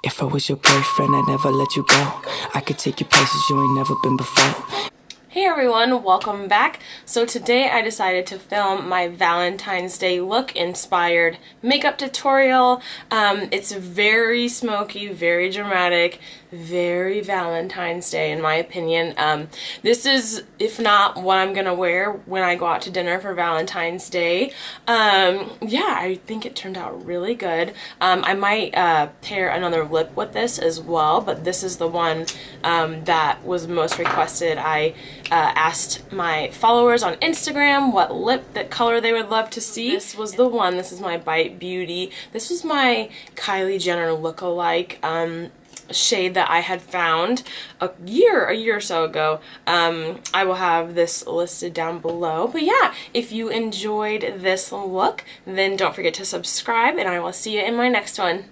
If I was your boyfriend, I'd never let you go. I could take you places you ain't never been before. Hey everyone, welcome back. So today I decided to film my Valentine's Day look inspired makeup tutorial. It's very smoky, very dramatic, very Valentine's Day in my opinion. This is, if not what I'm gonna wear when I go out to dinner for Valentine's Day. Yeah, I think it turned out really good. I might pair another lip with this as well, but this is the one that was most requested. I asked my followers on Instagram what color they would love to see. This was the one. This is my Bite Beauty. This was my Kylie Jenner lookalike shade that I had found a year or so ago. I will have this listed down below. But yeah, if you enjoyed this look, then don't forget to subscribe, and I will see you in my next one.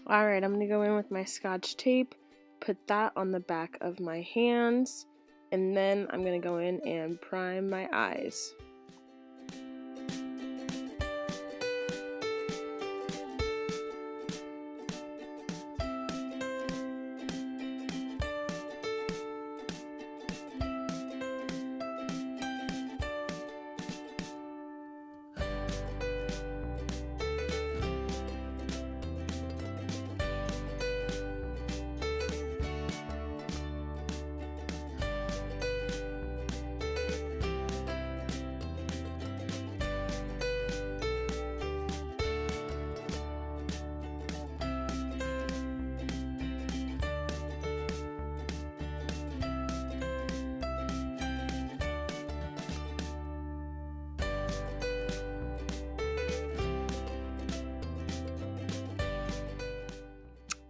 Alright, I'm going to go in with my Scotch tape, put that on the back of my hands, and then I'm going to go in and prime my eyes.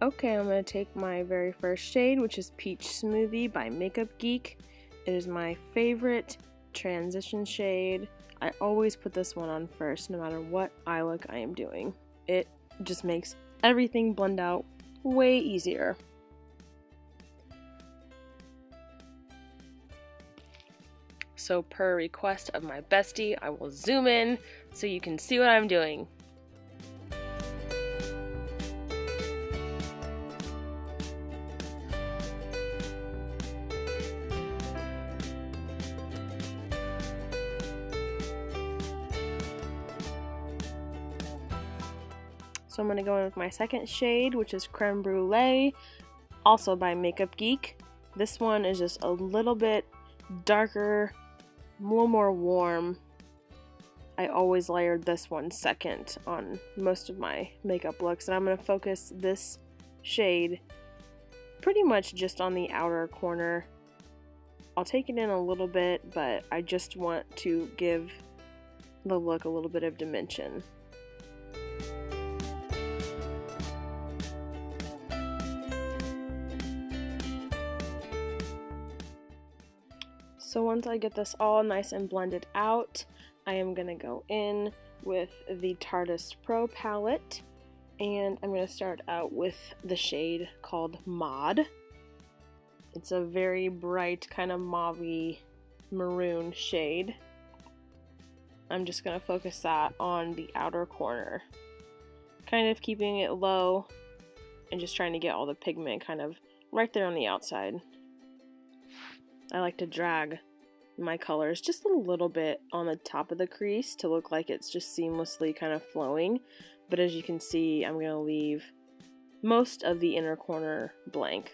Okay, I'm going to take my very first shade, which is Peach Smoothie by Makeup Geek. It is my favorite transition shade. I always put this one on first, no matter what eye look I am doing. It just makes everything blend out way easier. So per request of my bestie, I will zoom in so you can see what I'm doing. So I'm going to go in with my second shade, which is Creme Brulee, also by Makeup Geek. This one is just a little bit darker, a little more warm. I always layered this one second on most of my makeup looks, and I'm going to focus this shade pretty much just on the outer corner. I'll take it in a little bit, but I just want to give the look a little bit of dimension. So once I get this all nice and blended out, I am going to go in with the Tarteist Pro palette, and I'm going to start out with the shade called Mod. It's a very bright kind of mauve-y maroon shade. I'm just going to focus that on the outer corner, kind of keeping it low and just trying to get all the pigment kind of right there on the outside. I like to drag my colors just a little bit on the top of the crease to look like it's just seamlessly kind of flowing, but as you can see, I'm going to leave most of the inner corner blank.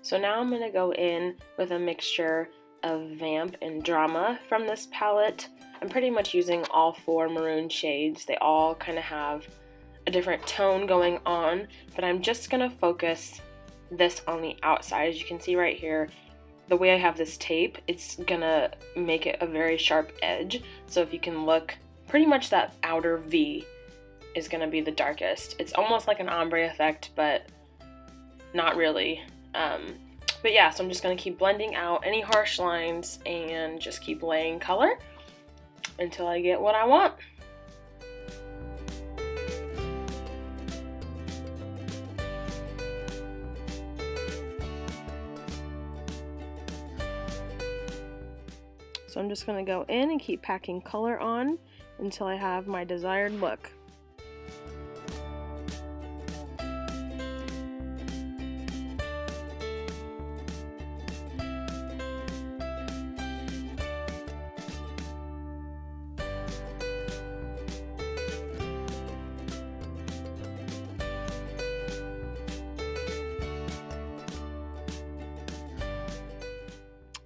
So now I'm going to go in with a mixture of Vamp and Drama from this palette. I'm pretty much using all four maroon shades. They all kind of have a different tone going on, but I'm just going to focus this on the outside. As you can see right here, the way I have this tape, it's gonna make it a very sharp edge. So if you can look, pretty much that outer V is gonna be the darkest. It's almost like an ombre effect, but not really. But yeah, so I'm just gonna keep blending out any harsh lines and just keep laying color until I get what I want. So I'm just going to go in and keep packing color on until I have my desired look.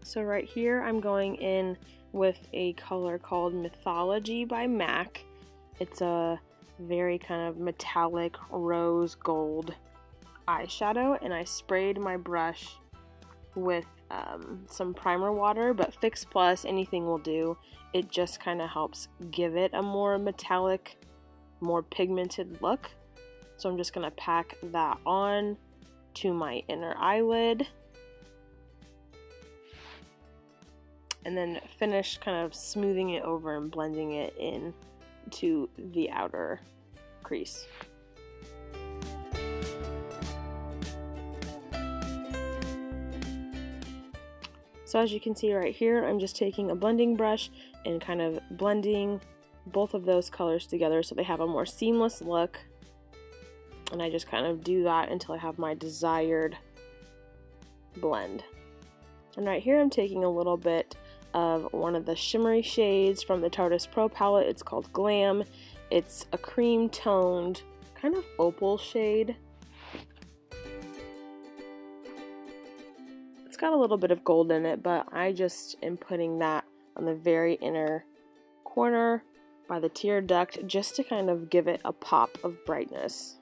So right here I'm going in with a color called Mythology by MAC. It's a very kind of metallic rose gold eyeshadow, and I sprayed my brush with some primer water, but Fix Plus, anything will do. It just kind of helps give it a more metallic, more pigmented look. So I'm just going to pack that on to my inner eyelid. And then finish kind of smoothing it over and blending it in to the outer crease. So as you can see right here, I'm just taking a blending brush and kind of blending both of those colors together so they have a more seamless look. And I just kind of do that until I have my desired blend. And right here I'm taking a little bit of one of the shimmery shades from the Tarte Pro palette. It's called GLAM. It's a cream toned kind of opal shade. It's got a little bit of gold in it, but I just am putting that on the very inner corner by the tear duct just to kind of give it a pop of brightness.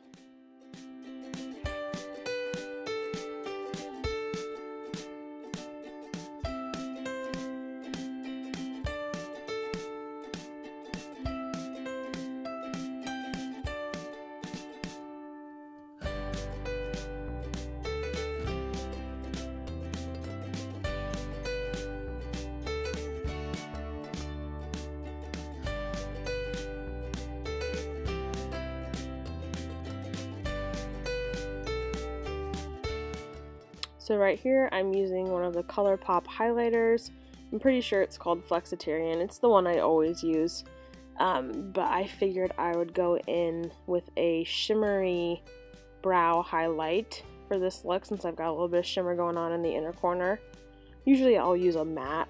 So right here I'm using one of the ColourPop highlighters. I'm pretty sure it's called Flexitarian. It's the one I always use. But I figured I would go in with a shimmery brow highlight for this look since I've got a little bit of shimmer going on in the inner corner. Usually I'll use a matte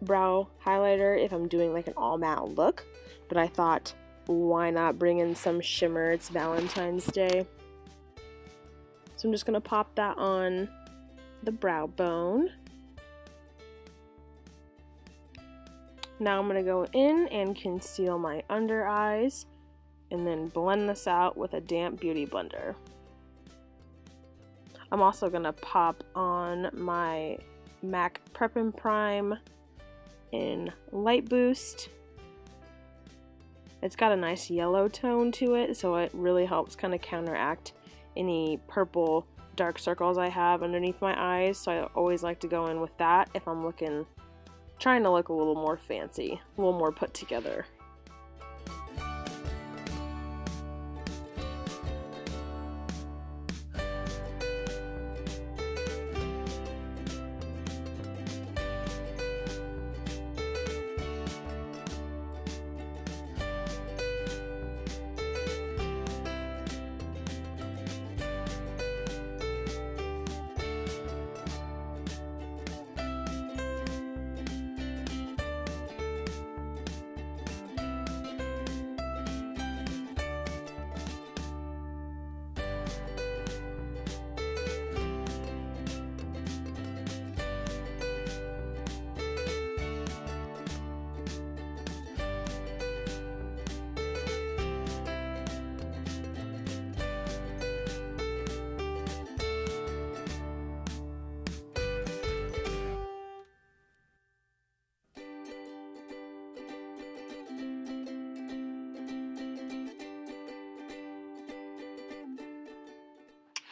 brow highlighter if I'm doing like an all matte look, but I thought why not bring in some shimmer? It's Valentine's Day. So I'm just going to pop that on the brow bone. Now I'm going to go in and conceal my under eyes and then blend this out with a damp beauty blender. I'm also going to pop on my MAC Prep and Prime in Light Boost. It's got a nice yellow tone to it, so it really helps kind of counteract any purple dark circles I have underneath my eyes. So I always like to go in with that if I'm trying to look a little more fancy, a little more put together.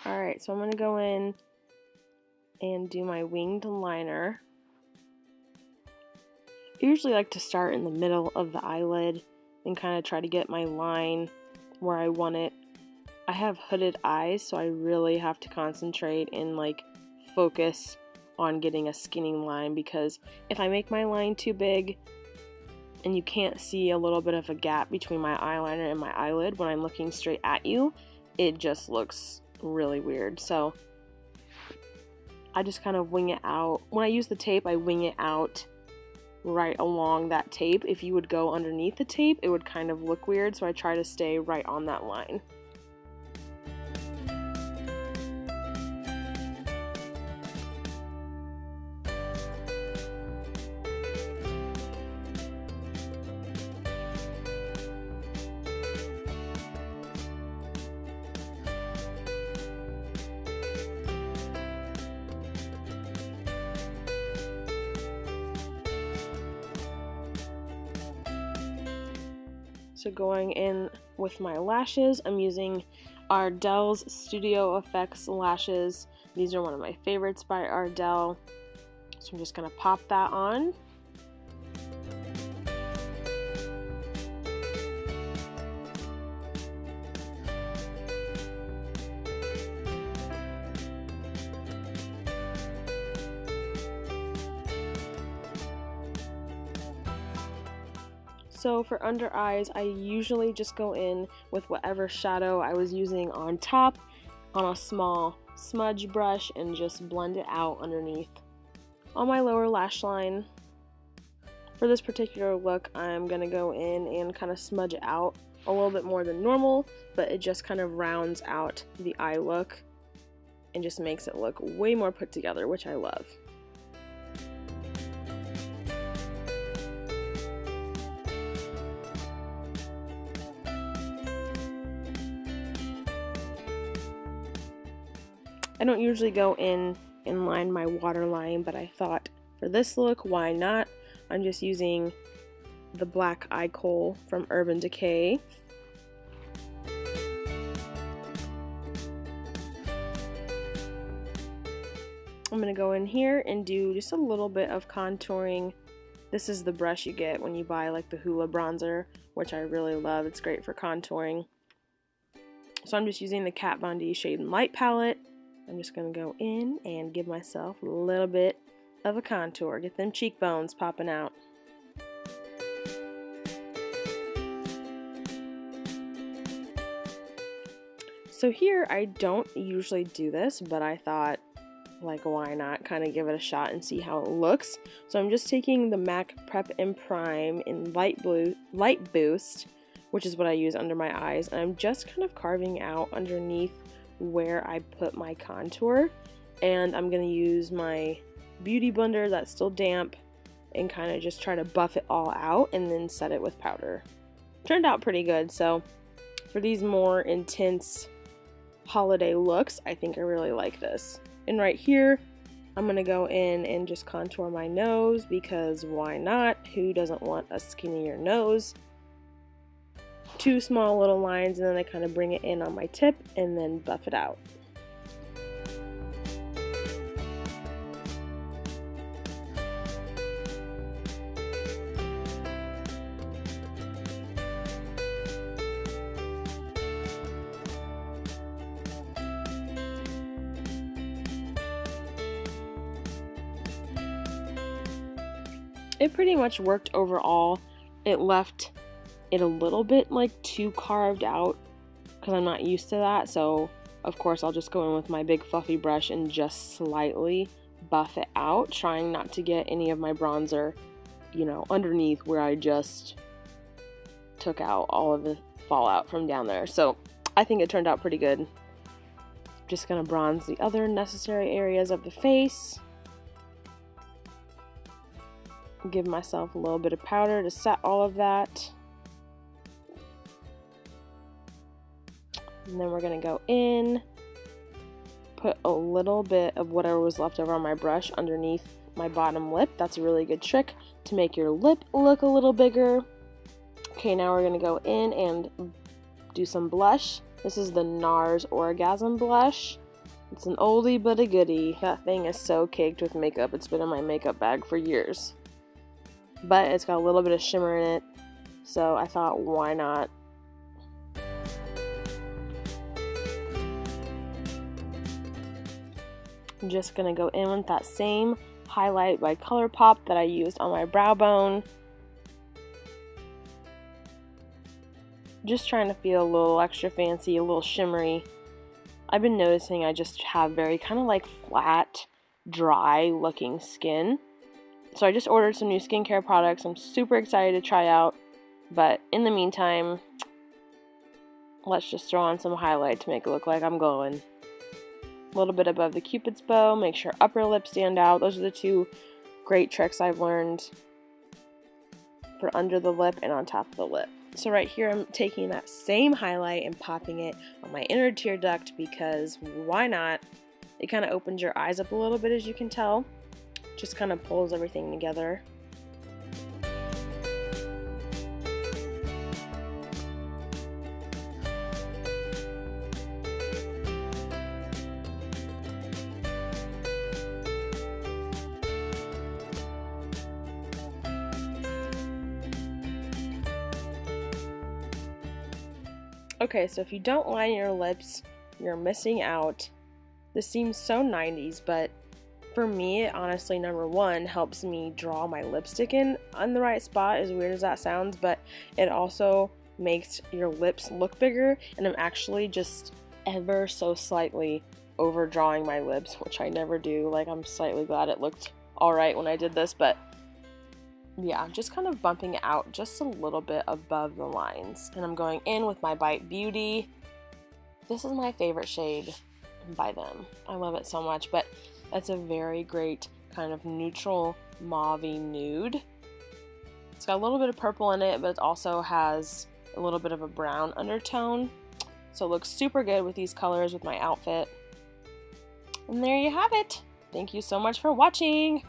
Alright, so I'm going to go in and do my winged liner. I usually like to start in the middle of the eyelid and kind of try to get my line where I want it. I have hooded eyes, so I really have to concentrate and like focus on getting a skinny line, because if I make my line too big and you can't see a little bit of a gap between my eyeliner and my eyelid when I'm looking straight at you, it just looks really weird. So I just kind of wing it out. When I use the tape, I wing it out right along that tape. If you would go underneath the tape, it would kind of look weird, so I try to stay right on that line. So going in with my lashes, I'm using Ardell's Studio Effects lashes. These are one of my favorites by Ardell. So I'm just going to pop that on. So for under eyes, I usually just go in with whatever shadow I was using on top on a small smudge brush and just blend it out underneath on my lower lash line. For this particular look, I'm going to go in and kind of smudge it out a little bit more than normal, but it just kind of rounds out the eye look and just makes it look way more put together, which I love. I don't usually go in and line my waterline, but I thought for this look, why not? I'm just using the black eye kohl from Urban Decay. I'm going to go in here and do just a little bit of contouring. This is the brush you get when you buy like the Hoola bronzer, which I really love. It's great for contouring. So I'm just using the Kat Von D Shade and Light palette. I'm just going to go in and give myself a little bit of a contour. Get them cheekbones popping out. So here, I don't usually do this, but I thought, like, why not kind of give it a shot and see how it looks. So I'm just taking the MAC Prep and Prime in Light Boost, which is what I use under my eyes, and I'm just kind of carving out underneath where I put my contour, and I'm going to use my beauty blender that's still damp and kind of just try to buff it all out and then set it with powder. Turned out pretty good. So for these more intense holiday looks, I think I really like this. And right here, I'm going to go in and just contour my nose, because why not? Who doesn't want a skinnier nose? Two small little lines, and then I kind of bring it in on my tip and then buff it out. It pretty much worked overall. It left it a little bit like too carved out because I'm not used to that, so of course I'll just go in with my big fluffy brush and just slightly buff it out, trying not to get any of my bronzer, you know, underneath where I just took out all of the fallout from down there. So I think it turned out pretty good. Just gonna bronze the other necessary areas of the face. Give myself a little bit of powder to set all of that. And then we're going to go in, put a little bit of whatever was left over on my brush underneath my bottom lip. That's a really good trick to make your lip look a little bigger. Okay, now we're going to go in and do some blush. This is the NARS Orgasm Blush. It's an oldie but a goodie. That thing is so caked with makeup. It's been in my makeup bag for years. But it's got a little bit of shimmer in it, so I thought, why not? I'm just going to go in with that same highlight by ColourPop that I used on my brow bone. Just trying to feel a little extra fancy, a little shimmery. I've been noticing I just have very kind of like flat, dry looking skin. So I just ordered some new skincare products I'm super excited to try out. But in the meantime, let's just throw on some highlight to make it look like I'm glowing. A little bit above the Cupid's bow, make sure upper lip stand out. Those are the two great tricks I've learned for under the lip and on top of the lip. So right here I'm taking that same highlight and popping it on my inner tear duct because why not? It kind of opens your eyes up a little bit, as you can tell. Just kind of pulls everything together. Okay, so if you don't line your lips, you're missing out. This seems so 90s, but for me, honestly, number one, helps me draw my lipstick in on the right spot, as weird as that sounds, but it also makes your lips look bigger, and I'm actually just ever so slightly overdrawing my lips, which I never do. Like, I'm slightly glad it looked alright when I did this, but yeah, just kind of bumping out just a little bit above the lines. And I'm going in with my Bite Beauty. This is my favorite shade by them. I love it so much, but that's a very great kind of neutral mauve-y nude. It's got a little bit of purple in it, but it also has a little bit of a brown undertone. So it looks super good with these colors with my outfit. And there you have it. Thank you so much for watching.